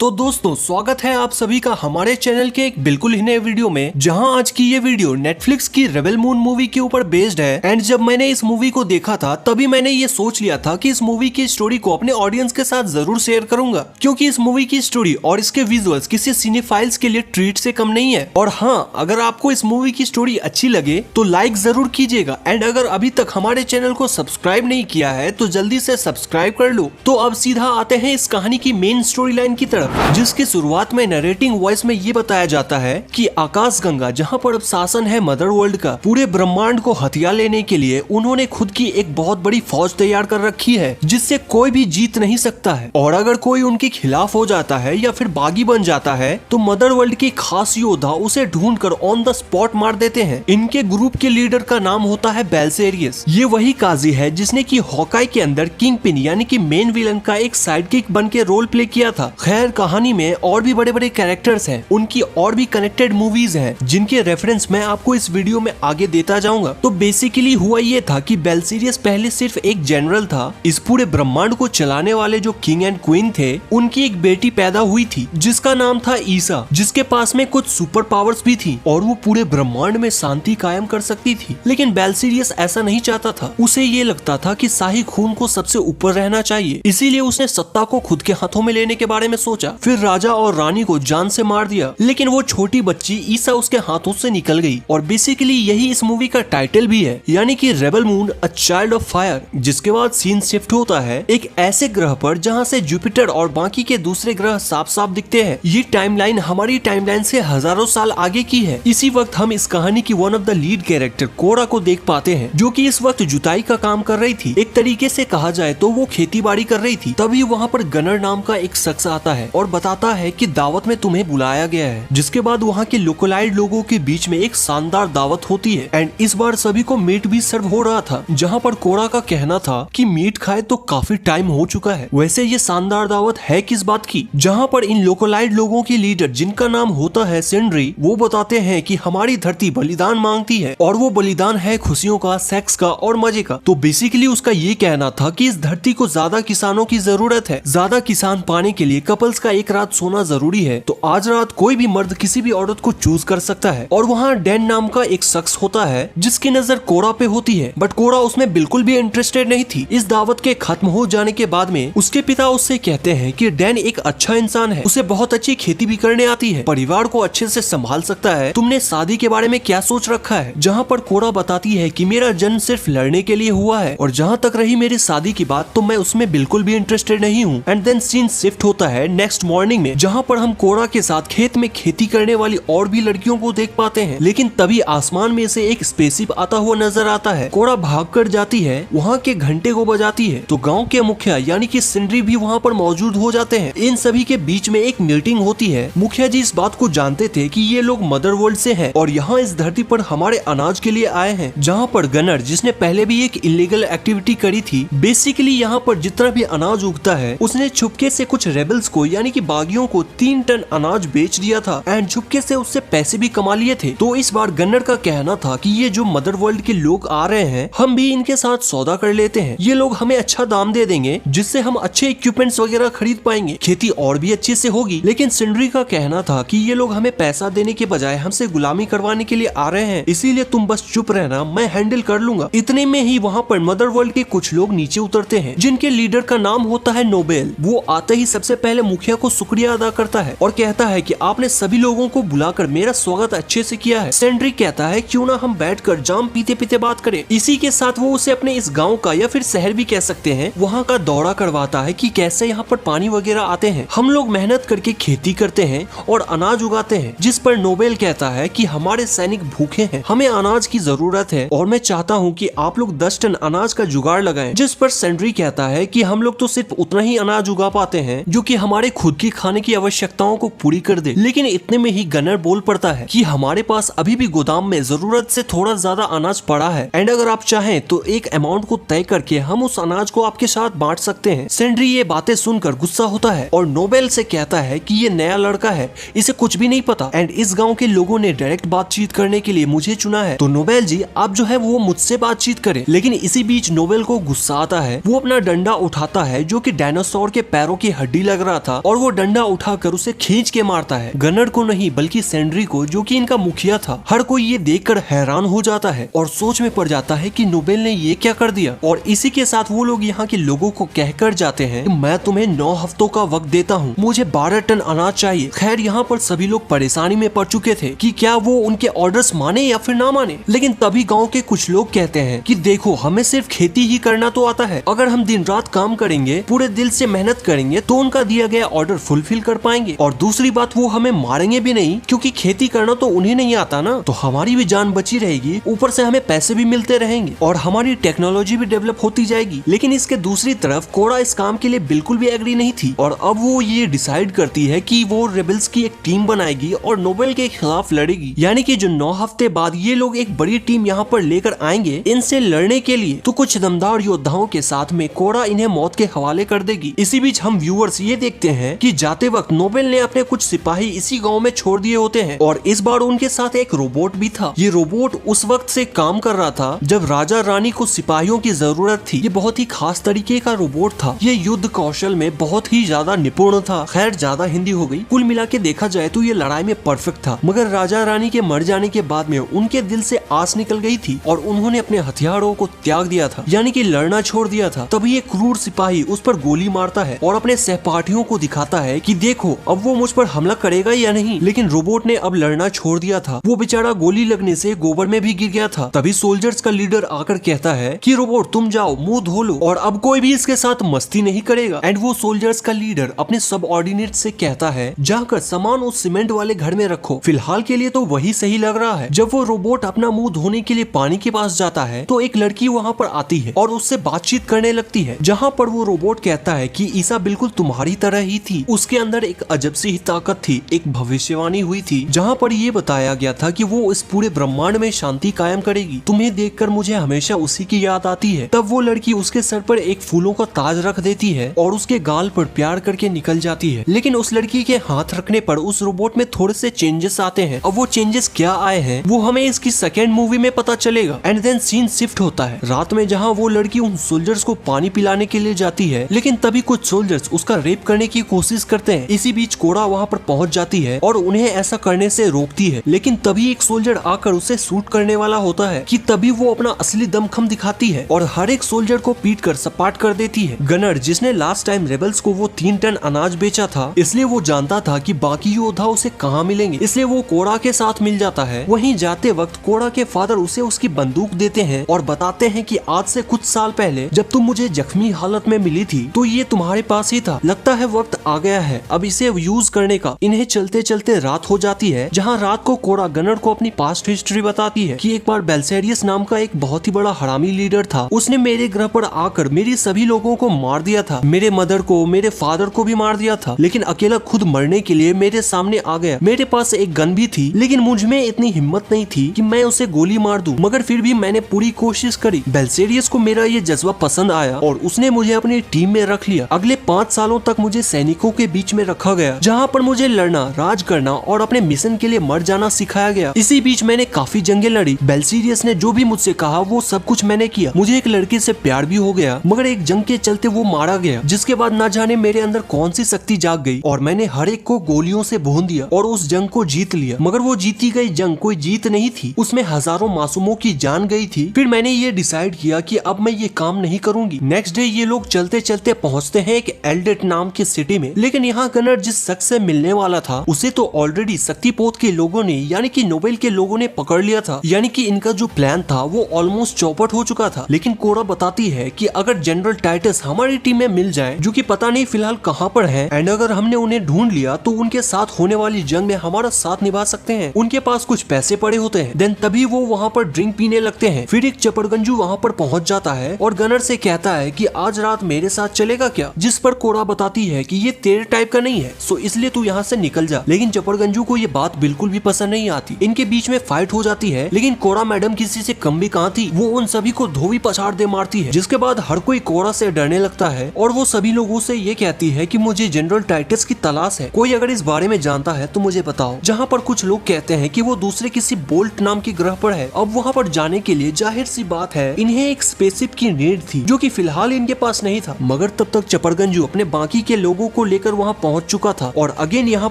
तो दोस्तों स्वागत है आप सभी का हमारे चैनल के एक बिल्कुल ही नए वीडियो में, जहां आज की ये वीडियो नेटफ्लिक्स की रेबल मून मूवी के ऊपर बेस्ड है। एंड जब मैंने इस मूवी को देखा था तभी मैंने ये सोच लिया था कि इस मूवी की स्टोरी को अपने ऑडियंस के साथ जरूर शेयर करूंगा, क्योंकि इस मूवी की स्टोरी और इसके विजुअल्स किसी सिनेफाइल्स के लिए ट्रीट से कम नहीं है। और हाँ, अगर आपको इस मूवी की स्टोरी अच्छी लगे तो लाइक जरूर कीजिएगा। एंड अगर अभी तक हमारे चैनल को सब्सक्राइब नहीं किया है तो जल्दी से सब्सक्राइब कर लो। तो अब सीधा आते हैं इस कहानी की मेन स्टोरी लाइन की तरफ, जिसकी शुरुआत में नरेटिंग वॉइस में ये बताया जाता है कि आकाश गंगा, जहां पर अब शासन है मदर वर्ल्ड का, पूरे ब्रह्मांड को हथिया लेने के लिए उन्होंने खुद की एक बहुत बड़ी फौज तैयार कर रखी है, जिससे कोई भी जीत नहीं सकता है। और अगर कोई उनके खिलाफ हो जाता है या फिर बागी बन जाता है तो मदर वर्ल्ड की खास योद्धा उसे ढूंढकर ऑन द स्पॉट मार देते हैं। इनके ग्रुप के लीडर का नाम होता है बेल्सेरियस। ये वही काजी है जिसने की हॉकाई के अंदर किंग पिन यानी कि मेन विलन का एक साइड किक बन के रोल प्ले किया था। खैर, कहानी में और भी बड़े बड़े कैरेक्टर्स हैं, उनकी और भी कनेक्टेड मूवीज हैं, जिनके रेफरेंस मैं आपको इस वीडियो में आगे देता जाऊंगा। तो बेसिकली हुआ ये था कि बेल्सेरियस पहले सिर्फ एक जनरल था। इस पूरे ब्रह्मांड को चलाने वाले जो किंग एंड क्वीन थे, उनकी एक बेटी पैदा हुई थी जिसका नाम था ईसा, जिसके पास में कुछ सुपर पावर्स भी थी और वो पूरे ब्रह्मांड में शांति कायम कर सकती थी। लेकिन बेल्सेरियस ऐसा नहीं चाहता था। उसे ये लगता था कि शाही खून को सबसे ऊपर रहना चाहिए, इसीलिए उसने सत्ता को खुद के हाथों में लेने के बारे में सोचा। फिर राजा और रानी को जान से मार दिया, लेकिन वो छोटी बच्ची ईसा उसके हाथों से निकल गई। और बेसिकली यही इस मूवी का टाइटल भी है, यानी कि rebel moon a child of fire. जिसके बाद सीन शिफ्ट होता है एक ऐसे ग्रह पर जहां से जुपिटर और बाकी के दूसरे ग्रह साफ साफ दिखते हैं। ये टाइमलाइन हमारी टाइमलाइन से हजारों साल आगे की है। इसी वक्त हम इस कहानी की one of the lead character Korra को देख पाते हैं, जो कि इस वक्त जुताई का काम कर रही थी। एक तरीके से कहा जाए तो वो खेती बाड़ी कर रही थी। तभी वहाँ पर गनर नाम का एक शख्स आता है और बताता है कि दावत में तुम्हें बुलाया गया है। जिसके बाद वहाँ के लोकलाइज लोगों के बीच में एक शानदार दावत होती है। एंड इस बार सभी को मीट भी सर्व हो रहा था, जहाँ पर कोरा का कहना था कि मीट खाए तो काफी टाइम हो चुका है। वैसे ये शानदार दावत है किस बात की? जहाँ पर इन लोकलाइज लोगों के लीडर, जिनका नाम होता है सिंड्री, वो बताते हैं कि हमारी धरती बलिदान मांगती है और वो बलिदान है खुशियों का, सेक्स का और मजे का। तो बेसिकली उसका ये कहना था कि इस धरती को ज्यादा किसानों की जरूरत है। ज्यादा किसान पाने के लिए कपल्स का एक रात सोना जरूरी है। तो आज रात कोई भी मर्द किसी भी औरत को चूज कर सकता है। और वहाँ डैन नाम का एक शख्स होता है जिसकी नजर कोरा पे होती है, बट कोरा उसमें बिल्कुल भी इंटरेस्टेड नहीं थी। इस दावत के खत्म हो जाने के बाद में उसके पिता उससे कहते हैं कि डैन एक अच्छा इंसान है, उसे बहुत अच्छी खेती भी करने आती है, परिवार को अच्छे से संभाल सकता है। तुमने शादी के बारे में क्या सोच रखा है? जहाँ पर कोरा बताती है कि मेरा जन्म सिर्फ लड़ने के लिए हुआ है, और जहाँ तक रही मेरी शादी की बात तो मैं उसमें बिल्कुल भी इंटरेस्टेड नहीं हूँ। एंड देन सीन शिफ्ट होता है नेक्स्ट मॉर्निंग में, जहाँ पर हम कोरा के साथ खेत में खेती करने वाली और भी लड़कियों को देख पाते हैं। लेकिन तभी आसमान में से एक स्पेसशिप आता हुआ नजर आता है। कोरा भागकर जाती है, वहाँ के घंटे को बजाती है, तो गांव के मुखिया यानी कि सिंड्री भी वहाँ पर मौजूद हो जाते हैं। इन सभी के बीच में एक मीटिंग होती है। मुखिया जी इस बात को जानते थे कि ये लोग मदर वर्ल्ड से हैं और यहाँ इस धरती पर हमारे अनाज के लिए आए हैं। जहाँ पर गनर, जिसने पहले भी एक इलीगल एक्टिविटी करी थी, बेसिकली यहाँ पर जितना भी अनाज उगता है उसने छुपके से कुछ रेबल्स को यानी कि बागियों को 3 टन अनाज बेच दिया था एंड छुपके से उससे पैसे भी कमा लिए थे। तो इस बार गन्नर का कहना था कि ये जो मदर वर्ल्ड के लोग आ रहे हैं, हम भी इनके साथ सौदा कर लेते हैं। ये लोग हमें अच्छा दाम दे देंगे, जिससे हम अच्छे इक्विपमेंट्स वगैरह खरीद पाएंगे, खेती और भी अच्छे से होगी। लेकिन सिंड्री का कहना था कि ये लोग हमें पैसा देने के बजाय हमसे गुलामी करवाने के लिए आ रहे हैं, इसीलिए तुम बस चुप रहना, मैं हैंडल कर लूंगा। इतने में ही वहाँ पर मदर वर्ल्ड के कुछ लोग नीचे उतरते हैं, जिनके लीडर का नाम होता है नोबेल। वो आते ही सबसे पहले मुखिया को शुक्रिया अदा करता है और कहता है कि आपने सभी लोगों को बुलाकर मेरा स्वागत अच्छे से किया है। सेंड्री कहता है क्यों ना हम बैठकर जाम पीते पीते बात करें। इसी के साथ वो उसे अपने इस गांव का या फिर शहर भी कह सकते हैं, वहाँ का दौरा करवाता है कि कैसे यहाँ पर पानी वगैरह आते हैं। हम लोग मेहनत करके खेती करते हैं और अनाज उगाते हैं। जिस पर नोबेल कहता है कि हमारे सैनिक भूखे हैं, हमें अनाज की जरूरत है और मैं चाहता हूँ कि आप लोग 10 टन अनाज का जुगाड़ लगाएं। जिस पर सेंड्री कहता है कि हम लोग तो सिर्फ उतना ही अनाज उगा पाते हैं जो कि हमारे खुद की खाने की आवश्यकताओं को पूरी कर दे। लेकिन इतने में ही गनर बोल पड़ता है कि हमारे पास अभी भी गोदाम में जरूरत से थोड़ा ज्यादा अनाज पड़ा है एंड अगर आप चाहें तो एक अमाउंट को तय करके हम उस अनाज को आपके साथ बांट सकते हैं। सेंड्री ये बातें सुनकर गुस्सा होता है और नोबेल से कहता है कि ये नया लड़का है, इसे कुछ भी नहीं पता एंड इस गांव के लोगों ने डायरेक्ट बातचीत करने के लिए मुझे चुना है, तो नोबेल जी आप जो है वो मुझसे बातचीत करें। लेकिन इसी बीच नोबेल को गुस्सा आता है, वो अपना डंडा उठाता है जो कि डायनासोर के पैरों की हड्डी लग रहा था और वो डंडा उठाकर उसे खींच के मारता है। गनर को नहीं बल्कि सेंड्री को, जो कि इनका मुखिया था। हर कोई ये देखकर हैरान हो जाता है और सोच में पड़ जाता है कि नोबेल ने ये क्या कर दिया। और इसी के साथ वो लोग यहाँ के लोगों को कहकर जाते हैं कि मैं तुम्हें 9 हफ्तों का वक्त देता हूँ, मुझे 12 टन अनाज चाहिए। खैर यहाँ पर सभी लोग परेशानी में पड़ चुके थे कि क्या वो उनके ऑर्डर्स माने या फिर ना माने। लेकिन तभी गाँव के कुछ लोग कहते हैं कि देखो, हमें सिर्फ खेती ही करना तो आता है, अगर हम दिन रात काम करेंगे, पूरे दिल से मेहनत करेंगे तो उनका दिया गया ऑर्डर फुलफिल कर पाएंगे। और दूसरी बात, वो हमें मारेंगे भी नहीं, क्योंकि खेती करना तो उन्हें नहीं आता ना, तो हमारी भी जान बची रहेगी, ऊपर से हमें पैसे भी मिलते रहेंगे और हमारी टेक्नोलॉजी भी डेवलप होती जाएगी। लेकिन इसके दूसरी तरफ कोड़ा इस काम के लिए बिल्कुल भी एग्री नहीं थी और अब वो ये डिसाइड करती है कि वो रेबल्स की एक टीम बनाएगी और नोबेल के खिलाफ लड़ेगी। यानी कि जो 9 हफ्ते बाद ये लोग एक बड़ी टीम यहाँ पर लेकर आएंगे इनसे लड़ने के लिए। तो कुछ दमदार योद्धाओं के साथ में कोड़ा इन्हें मौत के हवाले कर देगी। इसी बीच हम व्यूअर्स ये देखते हैं कि जाते वक्त नोबेल ने अपने कुछ सिपाही इसी गाँव में छोड़ दिए होते हैं और इस बार उनके साथ एक रोबोट भी था। ये रोबोट उस वक्त से काम कर रहा था जब राजा रानी को सिपाहियों की जरूरत थी। ये बहुत ही खास तरीके का रोबोट था। ये युद्ध कौशल में बहुत ही ज्यादा निपुण था। खैर ज्यादा हिंदी हो गई। कुल मिला के देखा जाए तो ये लड़ाई में परफेक्ट था, मगर राजा रानी के मर जाने के बाद में उनके दिल से आस निकल गई थी और उन्होंने अपने हथियारों को त्याग दिया था, यानी कि लड़ना छोड़ दिया था। तभी एक क्रूर सिपाही उस पर गोली मारता है और अपने सहपाठियों को दिखाता है कि देखो अब वो मुझ पर हमला करेगा या नहीं। लेकिन रोबोट ने अब लड़ना छोड़ दिया था। वो बेचारा गोली लगने से गोबर में भी गिर गया था। तभी सोल्जर्स का लीडर आकर कहता है कि रोबोट तुम जाओ, मुंह धो लो और अब कोई भी इसके साथ मस्ती नहीं करेगा। एंड वो सोल्जर्स का लीडर अपने सबऑर्डिनेट से कहता है जाकर सामान उस सीमेंट वाले घर में रखो, फिलहाल के लिए तो वही सही लग रहा है। जब वो रोबोट अपना मुंह धोने के लिए पानी के पास जाता है तो एक लड़की वहाँ पर आती है और उससे बातचीत करने लगती है, जहाँ पर वो रोबोट कहता है कि ईसा बिल्कुल तुम्हारी तरह ही थी, उसके अंदर एक अजब सी ही ताकत थी, एक भविष्यवाणी हुई थी जहाँ पर ये बताया गया था कि वो इस पूरे ब्रह्मांड में शांति कायम करेगी। तुम्हें देखकर मुझे हमेशा उसी की याद आती है। तब वो लड़की उसके सर पर एक फूलों का ताज रख देती है और उसके गाल पर प्यार करके निकल जाती है। लेकिन उस लड़की के हाथ रखने पर उस रोबोट में थोड़े से चेंजेस आते हैं। अब वो चेंजेस क्या आए हैं वो हमें इसकी सेकेंड मूवी में पता चलेगा। एंड देन सीन शिफ्ट होता है रात में, जहाँ वो लड़की उन सोल्जर्स को पानी पिलाने के लिए जाती है, लेकिन तभी कुछ सोल्जर्स उसका रेप करने की कोशिश करते हैं। इसी बीच कोड़ा वहाँ पर पहुँच जाती है और उन्हें ऐसा करने से रोकती है। लेकिन तभी एक सोल्जर आकर उसे शूट करने वाला होता है कि तभी वो अपना असली दमखम दिखाती है और हर एक सोल्जर को पीट कर सपाट कर देती है। गनर, जिसने लास्ट टाइम रेबल्स को वो 3 टन अनाज बेचा था, इसलिए वो जानता था कि बाकी योद्धा उसे कहाँ मिलेंगे, इसलिए वो कोड़ा के साथ मिल जाता है। वहीं जाते वक्त कोड़ा के फादर उसे उसकी बंदूक देते हैं और बताते हैं कि आज से कुछ साल पहले जब तुम मुझे जख्मी हालत में मिली थी तो ये तुम्हारे पास ही था। लगता है वक्त आ गया है अब इसे यूज करने का। इन्हें चलते चलते रात हो जाती है, जहाँ रात को कोड़ा गनर को अपनी पास्ट हिस्ट्री बताती है कि एक बार बेल्सेरियस नाम का एक बहुत ही बड़ा हरामी लीडर था। उसने मेरे ग्रह पर आकर मेरी सभी लोगों को मार दिया था, मेरे मदर को, मेरे फादर को भी मार दिया था, लेकिन अकेला खुद मरने के लिए मेरे सामने आ गया। मेरे पास एक गन भी थी, लेकिन मुझ में इतनी हिम्मत नहीं थी कि मैं उसे गोली मार दूं, मगर फिर भी मैंने पूरी कोशिश करी। बेल्सेरियस को मेरा ये जज्बा पसंद आया और उसने मुझे अपनी टीम में रख लिया। अगले 5 सालों तक मुझे सैनिकों के बीच में रखा गया, जहाँ पर मुझे लड़ना, राज करना और अपने मिशन के लिए मर जाना सिखाया गया। इसी बीच मैंने काफी जंगें लड़ी। बेल्सेरियस ने जो भी मुझसे कहा वो सब कुछ मैंने किया। मुझे एक लड़की से प्यार भी हो गया, मगर एक जंग के चलते वो मारा गया, जिसके बाद न जाने मेरे अंदर कौन सी शक्ति जाग गई और मैंने हर एक को गोलियों से भून दिया और उस जंग को जीत लिया। मगर वो जीती गई जंग कोई जीत नहीं थी, उसमें हजारों मासूमों की जान गई थी। फिर मैंने ये डिसाइड किया कि अब मैं ये काम नहीं करूंगी। नेक्स्ट डे ये लोग चलते चलते पहुंचते हैं एक एल्डेट नाम की सिटी में, लेकिन यहाँ गनर जिस शख्स से मिलने वाला था उसे तो ऑलरेडी शक्तिपोत के लोगों ने यानी कि नोबेल के लोगों ने पकड़ लिया था। यानी कि इनका जो प्लान था वो ऑलमोस्ट चौपट हो चुका था। लेकिन कोरा बताती है कि अगर जनरल टाइटस हमारी टीम में मिल जाए, जो कि पता नहीं फिलहाल कहाँ पर है, एंड अगर हमने उन्हें ढूंढ लिया तो उनके साथ होने वाली जंग में हमारा साथ निभा सकते हैं। उनके पास कुछ पैसे पड़े होते हैं। देन तभी वो वहाँ पर ड्रिंक पीने लगते हैं। फिर एक चपड़गंजू वहाँ पर पहुँच जाता है और गनर से कहता है कि आज रात मेरे साथ चलेगा क्या, जिस पर कोरा बताती है कि ये तेरे टाइप का नहीं है, सो इसलिए तू यहाँ से निकल जा। लेकिन चपड़गंजू को ये बात बिल्कुल भी पसंद नहीं आती। इनके बीच में फाइट हो जाती है, लेकिन कोरा मैडम किसी से कम भी कहाँ थी, वो उन सभी को धोबी पछाड़ दे मारती है, जिसके बाद हर कोई कोरा से डरने लगता है और वो सभी लोगों से ये कहती है कि मुझे जनरल टाइटस की तलाश है, कोई अगर इस बारे में जानता है तो मुझे बताओ। जहाँ पर कुछ लोग कहते हैं कि वो दूसरे किसी बोल्ट नाम के ग्रह पर है। अब वहाँ पर जाने के लिए जाहिर सी बात है इन्हें एक स्पेसशिप की नीड थी, जो कि फिलहाल इनके पास नहीं था। मगर तब तक चपड़गंजू अपने बाकी के लोगों को लेकर वहाँ पहुँच चुका था और अगेन यहाँ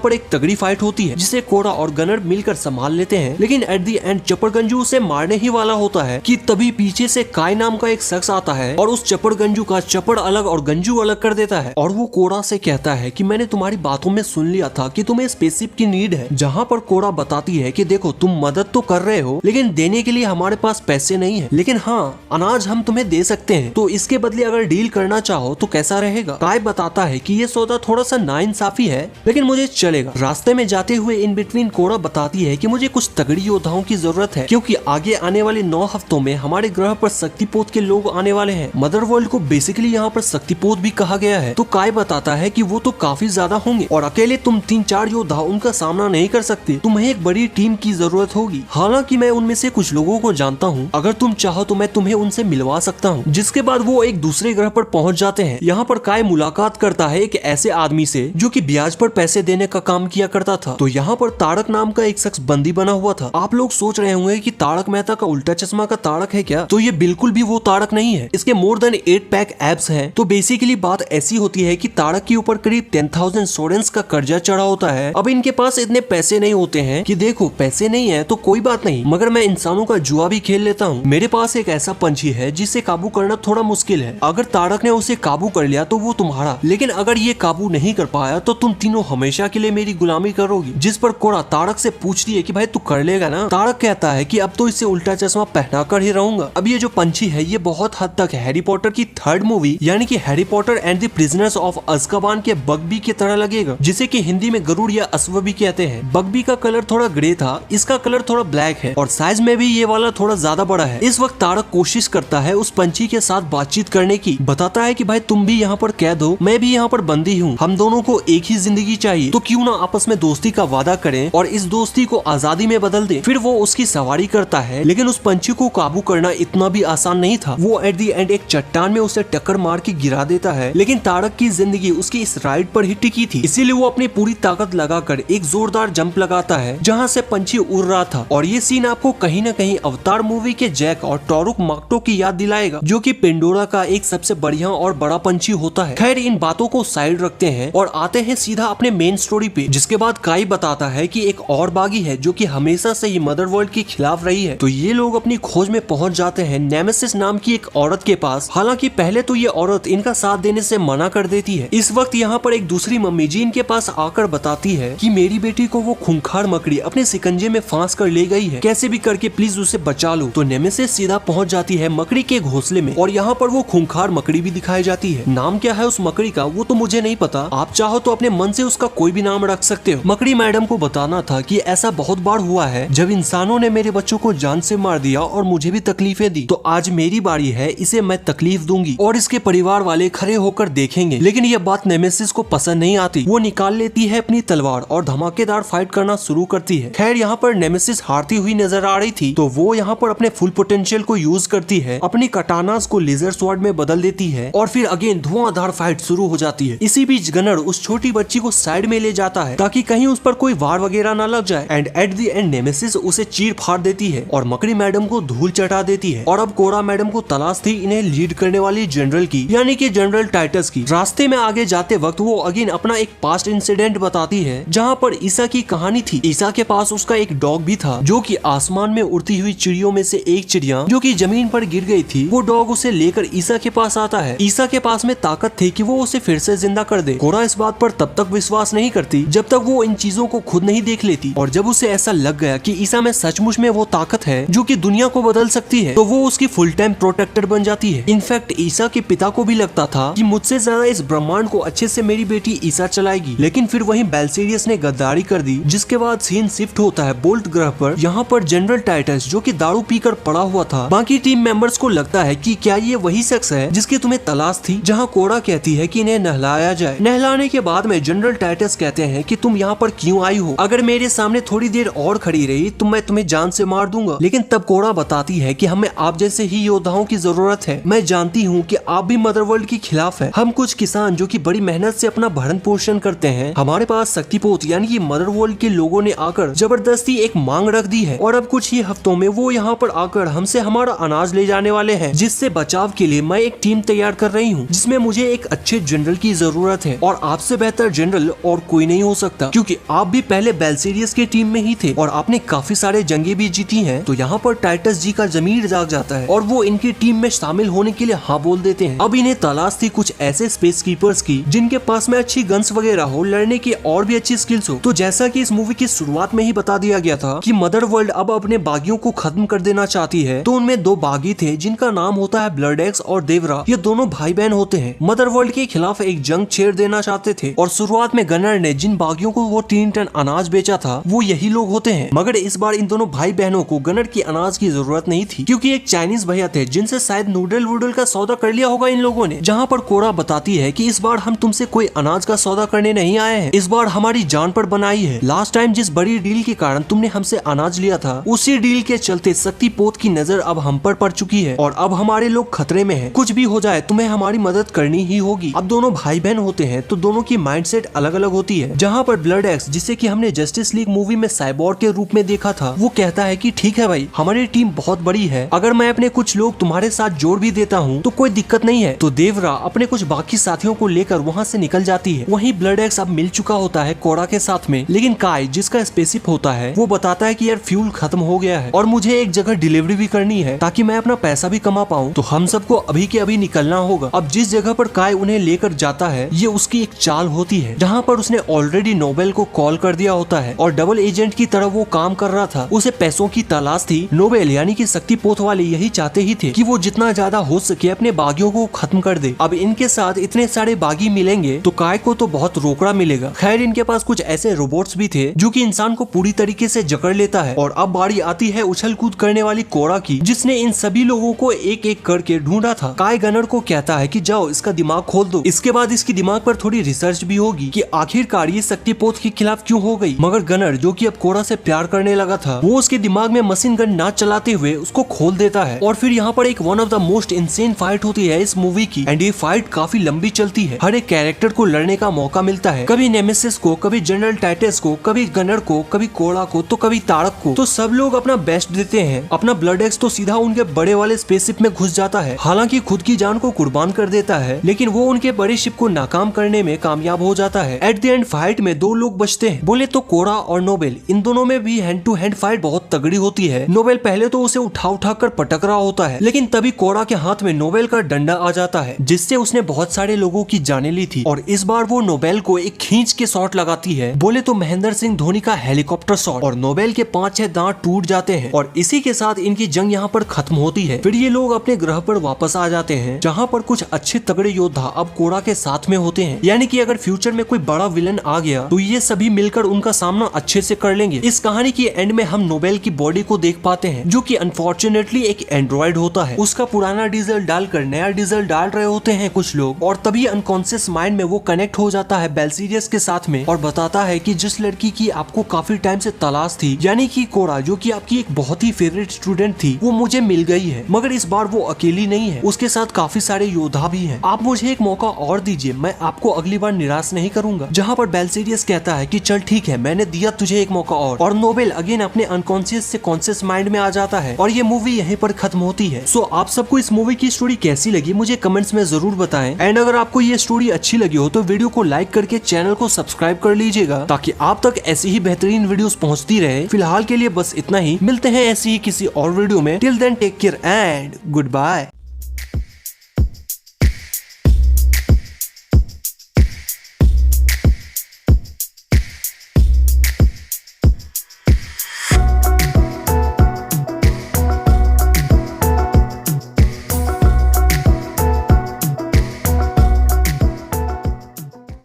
पर एक तगड़ी फाइट होती है जिसे कोरा और गनर मिलकर संभाल लेते हैं। लेकिन एट द एंड चपड़गंजू उसे मारने ही वाला होता है कि तभी पीछे से काय नाम का एक शख्स आता है और उस चपड़गंजू का चपड़ अलग और गंजू अलग कर देता है और वो कोरा से कहता है कि मैंने तुम्हारी बातों में सुन लिया था कि तुम्हें स्पेसशिप की नीड है। जहाँ पर कोरा बताती है कि देखो तुम मदद तो कर रहे हो लेकिन देने के लिए हमारे पास पैसे नहीं है, लेकिन हाँ अनाज हम तुम्हें दे सकते हैं, तो इसके बदले अगर डील करना चाहो तो कैसा रहेगा। काय बताता है कि ये सौदा थोड़ा सा नाइंसाफी है लेकिन मुझे चलेगा। रास्ते में जाते हुए इन बिटवीन कोरा बताती है कि मुझे कुछ तगड़ी योद्धाओं की जरूरत है क्योंकि आगे आने वाले 9 हफ्तों में हमारे ग्रह पर शक्तिपोत के लोग आने वाले हैं। मदर वर्ल्ड को बेसिकली यहाँ पर शक्तिपोत भी कहा गया है। तो काय बताता है कि वो तो काफी ज्यादा होंगे और अकेले तुम 3-4 योद्धा उनका सामना नहीं कर सकते, तुम्हें एक बड़ी टीम की जरूरत होगी। हालांकि मैं उनमें से कुछ लोगों को जानता हूँ, अगर तुम चाहो तो मैं तुम्हें उनसे मिलवा सकता हूँ। जिसके बाद वो एक दूसरे ग्रह पर पहुँच जाते हैं। यहाँ पर काय मुलाकात करता है एक ऐसे आदमी से जो कि ब्याज पर पैसे देने का काम किया करता था। तो यहाँ पर तारक नाम का एक शख्स बंदी बना हुआ था। आप लोग सोच रहे होंगे कि तारक मेहता का उल्टा चश्मा का तारक है क्या, तो ये बिल्कुल भी वो तारक नहीं है। इसके मोर देन 8 पैक एब्स हैं। तो बेसिकली बात ऐसी होती है कि तारक के ऊपर करीब 10,000 सोरेंस का कर्जा चढ़ा होता है। अब इनके पास इतने पैसे नहीं होते हैं कि देखो पैसे नहीं है तो कोई बात नहीं, मगर मैं इंसानों का जुआ भी खेल लेता हूँ। मेरे पास एक ऐसा पंछी है जिसे काबू करना थोड़ा मुश्किल है। अगर तारक ने उसे काबू कर लिया तो वो तुम्हारा, लेकिन अगर ये काबू नहीं कर पाया तो तुम तीनों हमेशा के लिए मेरी गुलामी करोगी। जिस पर कोरा तारक से पूछती है कि भाई तू कर लेगा ना। तारक कहता है कि अब तो इसे उल्टा चश्मा पहना कर ही रहूंगा। अब ये जो पंछी है ये बहुत हद तक हैरी पॉटर की 3rd मूवी यानी कि Harry Potter and the prisoners of Azkaban के बगबी की तरह लगेगा, जिसे कि हिंदी में गरुड़ या अश्व भी कहते हैं। बगबी का कलर थोड़ा ग्रे था, इसका कलर थोड़ा ब्लैक है और साइज में भी ये वाला थोड़ा ज्यादा बड़ा है। इस वक्त तारक कोशिश करता है उस पंछी के साथ बातचीत करने की, बताता है कि भाई तुम भी यहाँ पर कैद हो, मैं भी यहाँ पर बंदी हूँ, हम दोनों को एक ही जिंदगी चाहिए, तो क्यों ना आपस में दोस्ती का वादा करें और इस दोस्ती को आजादी में बदल दें। फिर वो उसकी सवारी करता है, लेकिन उस पंछी को काबू करना इतना भी आसान नहीं था। वो एट दी एंड एक चट्टान में उसे टक्कर मार के गिरा देता है, लेकिन तारक की जिंदगी उसकी इस राइड पर ही टिकी थी, इसीलिए वो अपनी पूरी ताकत लगाकर एक जोरदार जंप लगाता है जहाँ से पंछी उड़ रहा था। और ये सीन आपको कहीं न कहीं अवतार मूवी के जैक और टोरुक माक्टो की याद दिलाएगा, जो कि पेंडोरा का एक सबसे बढ़िया और बड़ा पंछी होता है। खैर इन बातों को साइड रखते हैं और आते हैं सीधा अपने मेन स्टोरी पे, जिसके बाद काई बताता है कि एक और बागी है जो कि हमेशा से ही मदर वर्ल्ड के खिलाफ रही है। तो ये लोग अपनी खोज में पहुंच जाते हैं नेमेसिस नाम की एक औरत के पास। हालांकि पहले तो ये औरत इनका साथ देने से मना कर देती है। इस वक्त यहाँ पर एक दूसरी मम्मी जी इनके पास आकर बताती है कि मेरी बेटी को वो खूंखार मकड़ी अपने सिकंजे में फांस कर ले गई है, कैसे भी करके प्लीज उसे बचा लो। तो नेमेसिस सीधा पहुंच जाती है मकड़ी के घोंसले में और यहाँ पर वो खूंखार मकड़ी भी दिखाई जाती है। नाम क्या है उस मकड़ी का वो तो मुझे नहीं पता, आप चाहो तो अपने मन से उसका कोई भी नाम रख सकते हो। मकड़ी मैडम को बताना था कि ऐसा बहुत बार हुआ है जब इंसानों ने मेरे बच्चों को जान से मार दिया और मुझे भी तकलीफें दी, तो आज मेरी बारी है, इसे मैं तकलीफ दूंगी और इसके परिवार वाले खड़े होकर देखेंगे। लेकिन यह बात नेमेसिस को पसंद नहीं आती। वो निकाल लेती है अपनी तलवार और धमाकेदार फाइट करना शुरू करती है। खैर यहाँ पर नेमेसिस हारती हुई नजर आ रही थी, तो वो यहाँ पर अपने फुल पोटेंशियल को यूज करती है, अपनी कटानास को लेजर स्वॉर्ड में बदल देती है और फिर अगेन धुआंधार फाइट शुरू हो जाती है। इसी बीच गनर उस छोटी बच्ची को साइड में ले जाता है ताकि कहीं उस पर कोई वार वगैरह ना लग जाए and at the end nemesis उसे चीर फाड़ देती है और मकड़ी मैडम को धूल चटा देती है। और अब कोरा मैडम को तलाश थी इन्हें लीड करने वाली जनरल की, यानी कि जनरल टाइटस की। रास्ते में आगे जाते वक्त वो अगेन अपना एक पास्ट इंसिडेंट बताती है जहाँ पर ईसा की कहानी थी। ईसा के पास उसका एक डॉग भी था जो कि आसमान में उड़ती हुई चिड़ियों में से एक चिड़िया जो कि जमीन पर गिर गई थी, वो डॉग उसे लेकर ईसा के पास आता है। ईसा के पास में ताकत थी कि वो उसे फिर से जिंदा कर दे। कोरा इस बात पर तब तक विश्वास नहीं करती जब तक वो इन चीजों को खुद नहीं देख लेती, और जब उसे ऐसा लग गया कि ईसा में सचमुच में वो ताकत है जो कि दुनिया को बदल सकती है, तो वो उसकी फुल टाइम प्रोटेक्टर बन जाती है। इनफैक्ट ईसा के पिता को भी लगता था कि मुझसे ज्यादा इस ब्रह्मांड को अच्छे से मेरी बेटी ईसा चलाएगी, लेकिन फिर वहीं बेल्सेरियस ने गद्दारी कर दी, जिसके बाद सीन शिफ्ट होता है बोल्ट ग्रह पर। यहाँ पर जनरल टाइटस जो कि दारू पीकर पड़ा हुआ था, बाकी टीम मेंबर्स को लगता है कि क्या ये वही शख्स है जिसकी तुम्हें तलाश थी। जहाँ कोरा कहती है कि इन्हें नहलाया जाए। नहलाने के बाद में जनरल टाइटस कहते हैं कि तुम यहाँ पर क्यों आई हो, अगर मेरे सामने थोड़ी देर और खड़ी रही तो मैं तुम्हें जान से मार दूंगा। लेकिन तब कोरा बताती है कि हमें आप जैसे ही योद्धाओं की जरूरत है। मैं जानती हूँ कि आप भी मदर वर्ल्ड के खिलाफ है। हम कुछ किसान जो कि बड़ी मेहनत से अपना भरण पोषण करते हैं, हमारे पास शक्तिपोत यानी कि मदर वर्ल्ड के लोगों ने आकर जबरदस्ती एक मांग रख दी है और अब कुछ ही हफ्तों में वो यहाँ पर आकर हमसे हमारा अनाज ले जाने वाले हैं, जिससे बचाव के लिए मैं एक टीम तैयार कर रही हूँ, जिसमें मुझे एक अच्छे जनरल की जरूरत जरूरत है और आपसे बेहतर जनरल और कोई नहीं हो सकता, क्योंकि आप भी पहले बेल्सीरियस के टीम में ही थे और आपने काफी सारे जंगे भी जीती हैं। तो यहाँ पर टाइटस जी का जमीर जाग जाता है और वो इनकी टीम में शामिल होने के लिए हाँ बोल देते हैं। अब इन्हें तलाश थी कुछ ऐसे स्पेस कीपर्स की जिनके पास में अच्छी गन्स वगैरह हो, लड़ने की और भी अच्छी स्किल्स हो। तो जैसा कि इस मूवी की शुरुआत में ही बता दिया गया था कि मदर वर्ल्ड अब अपने बागियों को खत्म कर देना चाहती है, तो उनमें दो बागी थे जिनका नाम होता है ब्लड एक्स और देवरा। ये दोनों भाई बहन होते हैं, मदर वर्ल्ड के खिलाफ एक जंग छेड़ देना चाहते थे और शुरुआत में गनर ने जिन बागियों को वो 3 टन अनाज बेचा था वो यही लोग होते हैं। मगर इस बार इन दोनों भाई बहनों को गनर की अनाज की जरूरत नहीं थी, क्योंकि एक चाइनीज भैया थे जिनसे शायद नूडल वूडल का सौदा कर लिया होगा इन लोगों ने। जहाँ पर कोरा बताती है कि इस बार हम तुमसे कोई अनाज का सौदा करने नहीं आए हैं, इस बार हमारी जान पर बनाई है। लास्ट टाइम जिस बड़ी डील के कारण तुमने हमसे अनाज लिया था, उसी डील के चलते शक्ति पोत की नजर अब हम पर पड़ चुकी है और अब हमारे लोग खतरे में हैं। कुछ भी हो जाए तुम्हें हमारी मदद करनी ही होगी। अब दोनों भाई बहन होते हैं तो दोनों की माइंडसेट अलग अलग होती है। जहाँ पर ब्लड एक्स, जिसे कि हमने जस्टिस लीग मूवी में साइबोर्ग के रूप में देखा था, वो कहता है कि ठीक है भाई, हमारी टीम बहुत बड़ी है, अगर मैं अपने कुछ लोग तुम्हारे साथ जोड़ भी देता हूँ तो कोई दिक्कत नहीं है। तो देवरा अपने कुछ बाकी साथियों को लेकर वहाँ से निकल जाती है। वहीं ब्लड एक्स अब मिल चुका होता है कोरा के साथ में, लेकिन काय जिसका स्पेसशिप होता है वो बताता है कि यार फ्यूल खत्म हो गया है और मुझे एक जगह डिलीवरी भी करनी है ताकि मैं अपना पैसा भी कमा पाऊँ, तो हम सबको अभी के अभी निकलना होगा। अब जिस जगह पर काय उन्हें लेकर जाता है ये उसकी एक चाल होती है, जहाँ पर उसने ऑलरेडी नोबेल को कॉल कर दिया होता है और डबल एजेंट की तरह वो काम कर रहा था। उसे पैसों की तलाश थी। नोबेल यानी कि शक्ति पोत वाले यही चाहते ही थे कि वो जितना ज्यादा हो सके अपने बागियों को खत्म कर दे। अब इनके साथ इतने सारे बागी मिलेंगे तो काय को तो बहुत रोकड़ा मिलेगा। खैर इनके पास कुछ ऐसे रोबोट्स भी थे जो कि इंसान को पूरी तरीके से जकड़ लेता है। और अब बारी आती है उछल कूद करने वाली कोरा की, जिसने इन सभी लोगों को एक एक करके ढूंढा था। काय गनर को कहता है कि जाओ इसका दिमाग खोल दो, इसके बाद इसके दिमाग पर थोड़ी रिसर्च भी होगी कि आखिरकार ये शक्ति पोत के खिलाफ क्यों हो गई। मगर गनर, जो कि अब कोरा से प्यार करने लगा था, वो उसके दिमाग में मशीन गन ना चलाते हुए उसको खोल देता है। और फिर यहाँ पर एक one of the most insane fight होती है इस मूवी की, एंड ये फाइट काफी लंबी चलती है। हर एक कैरेक्टर को लड़ने का मौका मिलता है, कभी नेमेसिस को, कभी जनरल टाइटस को, कभी गनर को, कभी कोरा को, तो कभी तारक को। तो सब लोग अपना बेस्ट देते हैं। अपना ब्लड एक्स तो सीधा उनके बड़े वाले स्पेसशिप में घुस जाता है, हालांकि खुद की जान को कुर्बान कर देता है, लेकिन वो उनके बड़े शिप को नाकाम करने में कामयाब हो जाता है। एट द एंड फाइट में 2 लोग बचते हैं, बोले तो कोरा और नोबेल। इन दोनों में भी हैंड टू हैंड फाइट बहुत तगड़ी होती है। नोबेल पहले तो उसे उठा उठा कर पटक रहा होता है, लेकिन तभी कोरा के हाथ में नोबेल का डंडा आ जाता है, जिससे उसने बहुत सारे लोगों की जाने ली थी। और इस बार वो नोबेल को एक खींच के शॉट लगाती है, बोले तो महेंद्र सिंह धोनी का हेलीकॉप्टर शॉट, और नोबेल के 5-6 दांत टूट जाते हैं। और इसी के साथ इनकी जंग यहाँ पर खत्म होती है। फिर ये लोग अपने ग्रह पर वापस आ जाते हैं, जहाँ पर कुछ अच्छे तगड़े योद्धा अब कोरा के साथ में होते हैं। यानी कि अगर फ्यूचर में कोई बड़ा विलन आ गया तो ये सभी मिलकर उनका सामना अच्छे से कर लेंगे। इस कहानी की एंड में हम नोबेल की बॉडी को देख पाते हैं, जो कि अनफॉर्चुनेटली एक एंड्रॉइड होता है। उसका पुराना डीजल डालकर नया डीजल डाल रहे होते हैं कुछ लोग, और तभी अनकॉन्शियस माइंड में वो कनेक्ट हो जाता है बेल्सीरियस के साथ में और बताता है कि जिस लड़की की आपको काफी टाइम से तलाश थी, यानी कि कोरा, जो कि आपकी एक बहुत ही फेवरेट स्टूडेंट थी, वो मुझे मिल गई है। मगर इस बार वो अकेली नहीं है, उसके साथ काफी सारे योद्धा भी हैं। आप मुझे एक मौका और दीजिए, मैं आपको अगली बार निराश नहीं करूंगा। जहाँ पर बेल्सीरियस कहता है कि चल ठीक है, मैंने दिया तुझे एक मौका और नोबेल अगेन अपने अनकॉन्शियस से कॉन्शियस माइंड में आ जाता है और ये मूवी यहीं पर खत्म होती है। सो आप सबको इस मूवी की स्टोरी कैसी लगी मुझे कमेंट्स में जरूर बताएं। एंड अगर आपको ये स्टोरी अच्छी लगी हो तो वीडियो को लाइक करके चैनल को सब्सक्राइब कर लीजिएगा, ताकि आप तक ऐसी ही बेहतरीन वीडियोस पहुंचती रहे। फिलहाल के लिए बस इतना ही, मिलते हैं ऐसी ही किसी और वीडियो में। Till then take care and good bye.